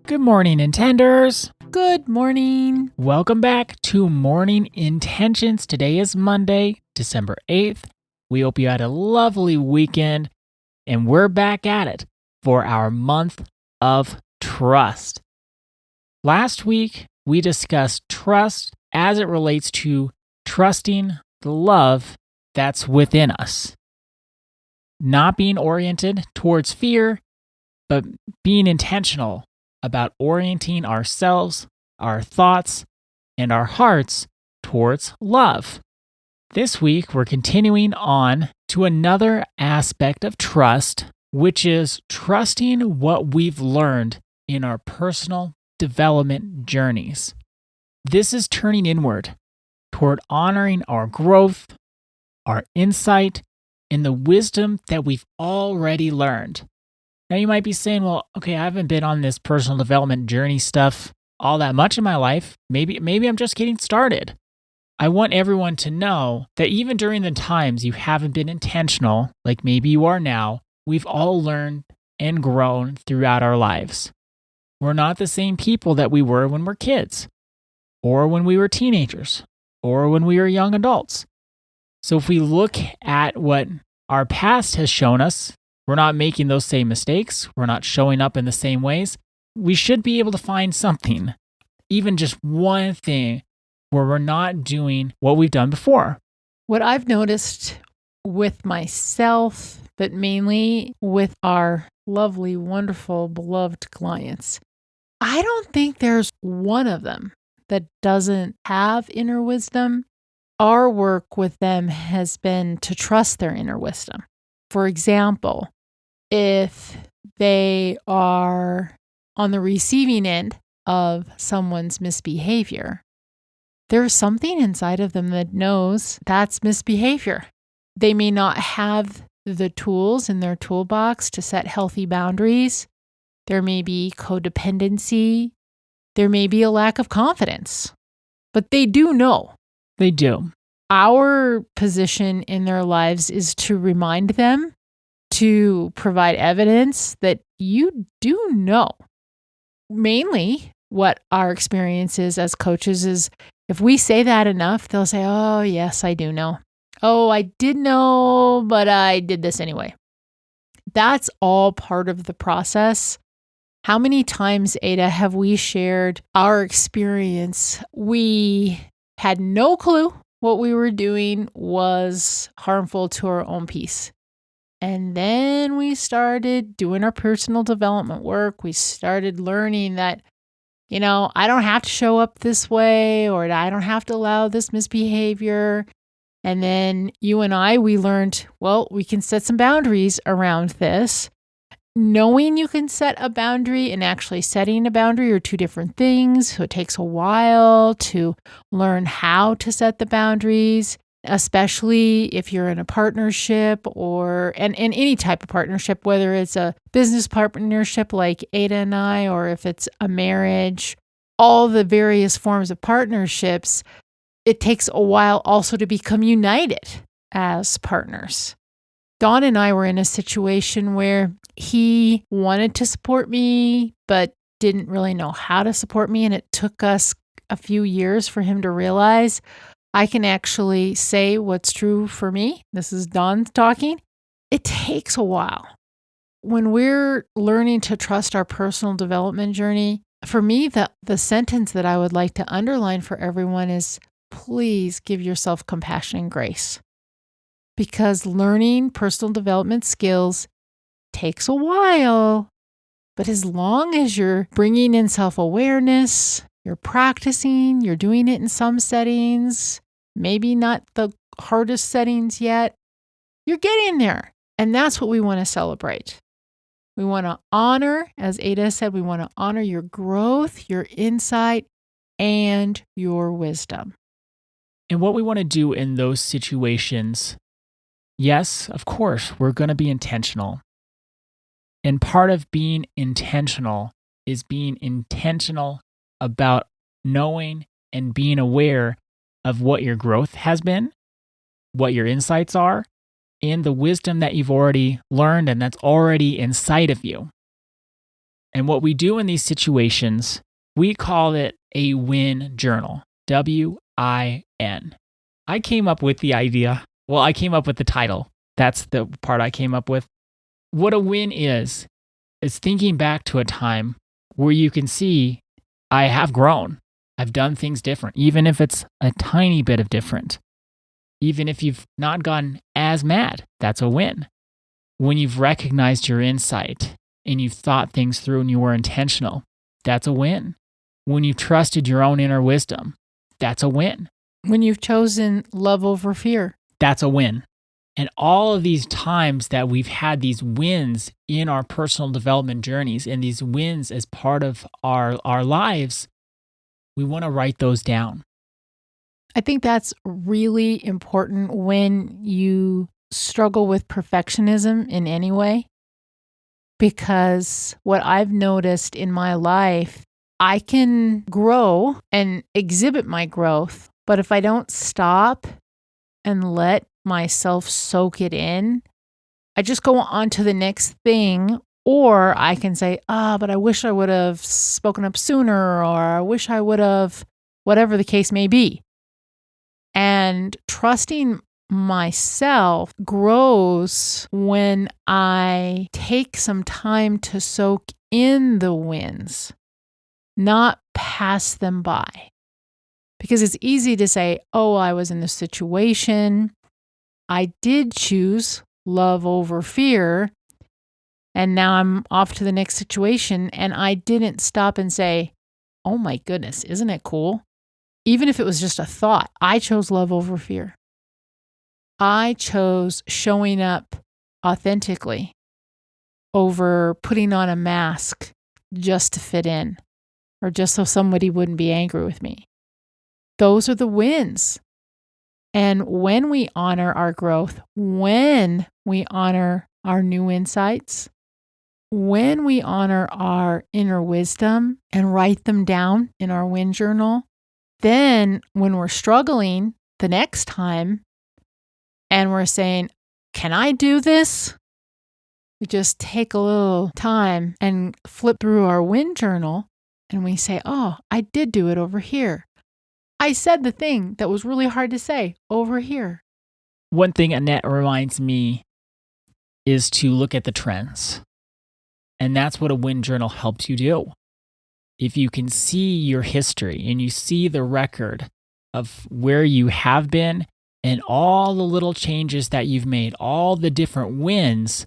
Good morning, Intenders. Good morning. Welcome back to Morning Intentions. Today is Monday, December 8th. We hope you had a lovely weekend, and we're back at it for our month of trust. Last week, we discussed trust as it relates to trusting the love that's within us. Not being oriented towards fear, but being intentional about orienting ourselves, our thoughts, and our hearts towards love. This week, we're continuing on to another aspect of trust, which is trusting what we've learned in our personal development journeys. This is turning inward toward honoring our growth, our insight, and the wisdom that we've already learned. Now you might be saying, well, okay, I haven't been on this personal development journey stuff all that much in my life. Maybe I'm just getting started. I want everyone to know that even during the times you haven't been intentional, like maybe you are now, we've all learned and grown throughout our lives. We're not the same people that we were when we're kids, or when we were teenagers, or when we were young adults. So if we look at what our past has shown us, we're not making those same mistakes. We're not showing up in the same ways. We should be able to find something, even just one thing, where we're not doing what we've done before. What I've noticed with myself, but mainly with our lovely, wonderful, beloved clients, I don't think there's one of them that doesn't have inner wisdom. Our work with them has been to trust their inner wisdom. For example, if they are on the receiving end of someone's misbehavior, there's something inside of them that knows that's misbehavior. They may not have the tools in their toolbox to set healthy boundaries. There may be codependency. There may be a lack of confidence, but they do know. They do. Our position in their lives is to remind them, to provide evidence that you do know. Mainly, what our experience is as coaches is if we say that enough, they'll say, oh, yes, I do know. Oh, I did know, but I did this anyway. That's all part of the process. How many times, Ada, have we shared our experience? We had no clue what we were doing was harmful to our own peace. And then we started doing our personal development work. We started learning that, I don't have to show up this way, or I don't have to allow this misbehavior. And then you and I, we learned, well, we can set some boundaries around this. Knowing you can set a boundary and actually setting a boundary are two different things. So it takes a while to learn how to set the boundaries, especially if you're in a partnership or in any type of partnership, whether it's a business partnership like Ada and I, or if it's a marriage, all the various forms of partnerships, it takes a while also to become united as partners. Don and I were in a situation where he wanted to support me, but didn't really know how to support me. And it took us a few years for him to realize I can actually say what's true for me. This is Don talking. It takes a while. When we're learning to trust our personal development journey, for me, the sentence that I would like to underline for everyone is, please give yourself compassion and grace. Because learning personal development skills takes a while. But as long as you're bringing in self-awareness, you're practicing, you're doing it in some settings, maybe not the hardest settings yet, you're getting there. And that's what we want to celebrate. We want to honor, as Ada said, we want to honor your growth, your insight, and your wisdom. And what we want to do in those situations, yes, of course, we're going to be intentional. And part of being intentional is being intentional about knowing and being aware of what your growth has been, what your insights are, and the wisdom that you've already learned and that's already inside of you. And what we do in these situations, we call it a win journal, W-I-N. I came up with the idea. Well, I came up with the title. That's the part I came up with. What a win is thinking back to a time where you can see, I have grown. I've done things different, even if it's a tiny bit of different. Even if you've not gotten as mad, that's a win. When you've recognized your insight and you've thought things through and you were intentional, that's a win. When you've trusted your own inner wisdom, that's a win. When you've chosen love over fear, that's a win. And all of these times that we've had these wins in our personal development journeys and these wins as part of our lives, we want to write those down. I think that's really important when you struggle with perfectionism in any way. Because what I've noticed in my life, I can grow and exhibit my growth, but if I don't stop and let myself soak it in, I just go on to the next thing. Or I can say, but I wish I would have spoken up sooner, or I wish I would have, whatever the case may be. And trusting myself grows when I take some time to soak in the wins, not pass them by. Because it's easy to say, I was in this situation. I did choose love over fear. And now I'm off to the next situation. And I didn't stop and say, oh my goodness, isn't it cool? Even if it was just a thought, I chose love over fear. I chose showing up authentically over putting on a mask just to fit in or just so somebody wouldn't be angry with me. Those are the wins. And when we honor our growth, when we honor our new insights, when we honor our inner wisdom and write them down in our win journal, then when we're struggling the next time and we're saying, can I do this? We just take a little time and flip through our win journal and we say, I did do it over here. I said the thing that was really hard to say over here. One thing Annette reminds me is to look at the trends. And that's what a win journal helps you do. If you can see your history and you see the record of where you have been and all the little changes that you've made, all the different wins,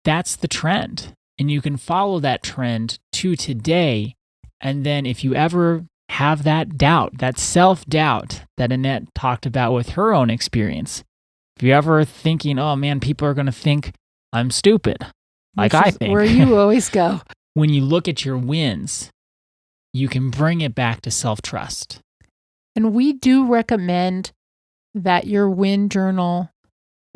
that's the trend. And you can follow that trend to today. And then if you ever have that doubt, that self-doubt that Annette talked about with her own experience, if you're ever thinking, oh man, people are going to think I'm stupid, like I think. Where you always go. When you look at your wins, you can bring it back to self-trust. And we do recommend that your win journal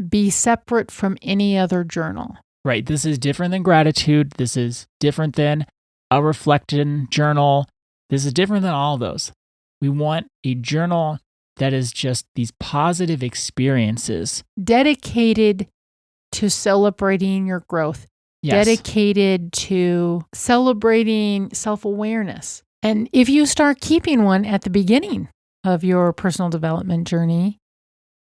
be separate from any other journal. Right. This is different than gratitude. This is different than a reflection journal. This is different than all those. We want a journal that is just these positive experiences. Dedicated to celebrating your growth. Yes. Dedicated to celebrating self-awareness. And if you start keeping one at the beginning of your personal development journey,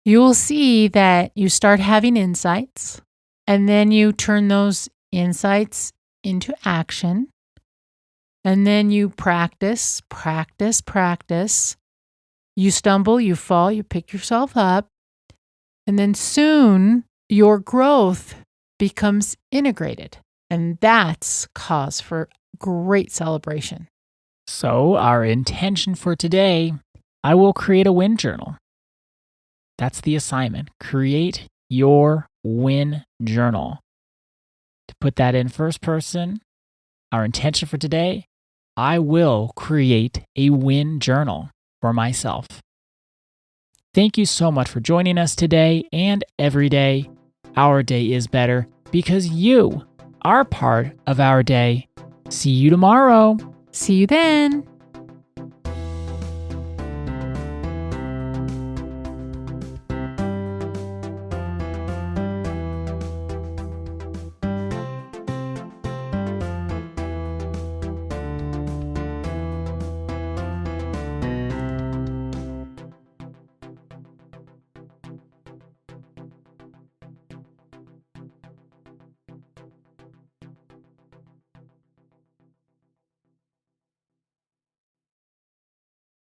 you'll see that you start having insights, and then you turn those insights into action. And then you practice. You stumble, you fall, you pick yourself up. And then soon your growth becomes integrated. And that's cause for great celebration. So our intention for today, I will create a win journal. That's the assignment. Create your win journal. To put that in first person, our intention for today, I will create a win journal for myself. Thank you so much for joining us today and every day. Our day is better because you are part of our day. See you tomorrow. See you then.